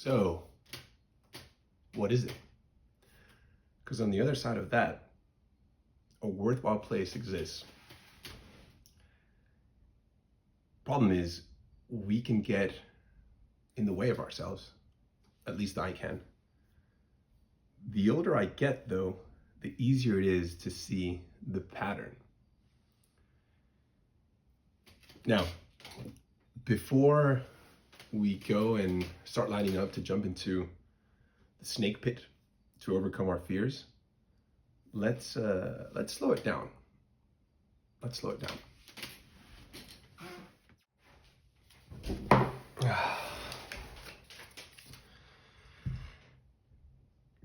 So, what is it? Because on the other side of that, a worthwhile place exists. Problem is, we can get in the way of ourselves. At least I can. The older I get, though, the easier it is to see the pattern. Now, before we go and start lining up to jump into the snake pit to overcome our fears, let's slow it down. Let's slow it down.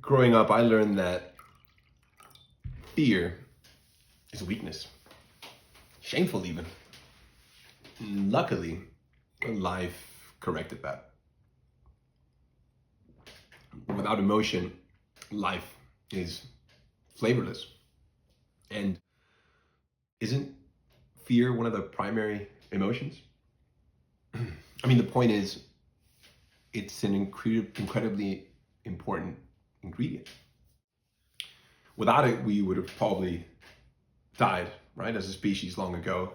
Growing up, I learned that fear is a weakness. Shameful even. Luckily, life corrected that. Without emotion, life is flavorless. And isn't fear one of the primary emotions? I mean, the point is, it's an incredibly important ingredient. Without it, we would have probably died, right, as a species long ago.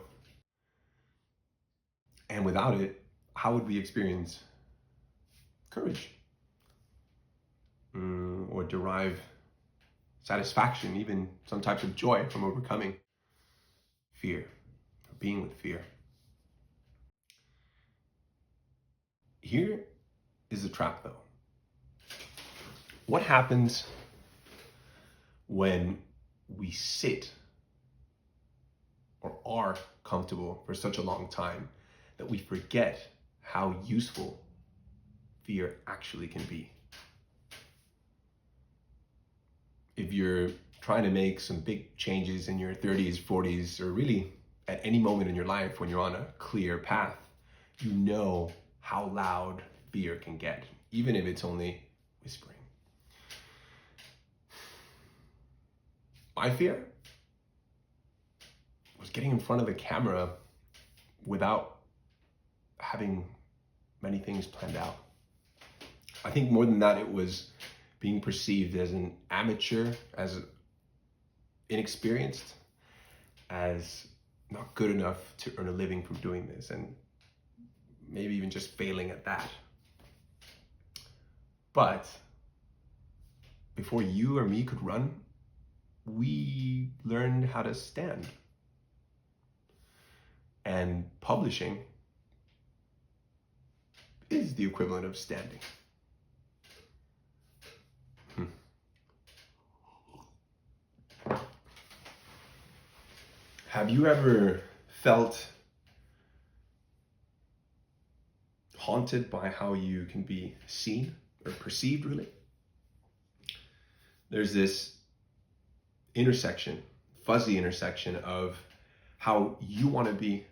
And without it, how would we experience courage? Or derive satisfaction, even some types of joy from overcoming fear, or being with fear. Here is the trap, though. What happens when we sit or are comfortable for such a long time that we forget how useful fear actually can be? If you're trying to make some big changes in your 30s, 40s, or really at any moment in your life when you're on a clear path, you know how loud fear can get, even if it's only whispering. My fear was getting in front of the camera without having many things planned out. I think more than that, it was being perceived as an amateur, as inexperienced, as not good enough to earn a living from doing this, and maybe even just failing at that. But before you or me could run, we learned how to stand. And publishing is the equivalent of standing. Have you ever felt haunted by how you can be seen or perceived, really? There's this intersection, fuzzy intersection of how you want to be,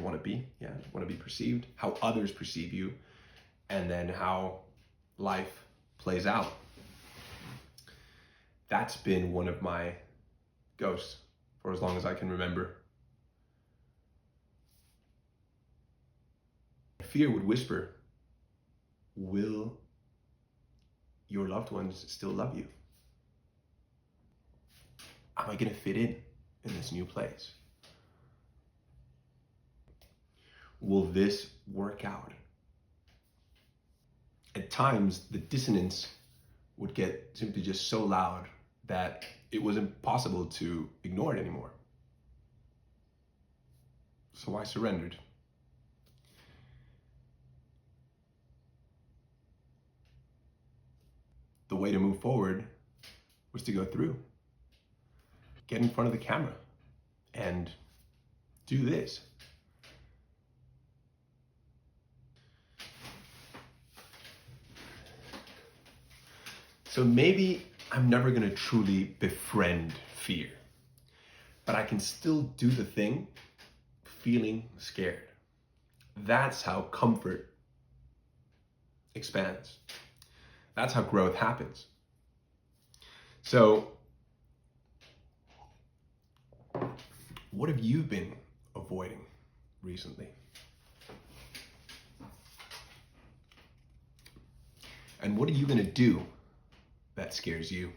want to be perceived, how others perceive you, and then how life plays out. That's been one of my ghosts for as long as I can remember. Fear would whisper, will your loved ones still love you? Am I going to fit in this new place? Will this work out? At times, the dissonance would get simply just so loud that it was impossible to ignore it anymore. So I surrendered. The way to move forward was to go through. Get in front of the camera and do this. So maybe I'm never going to truly befriend fear, but I can still do the thing feeling scared. That's how comfort expands. That's how growth happens. So, what have you been avoiding recently? And what are you going to do that scares you?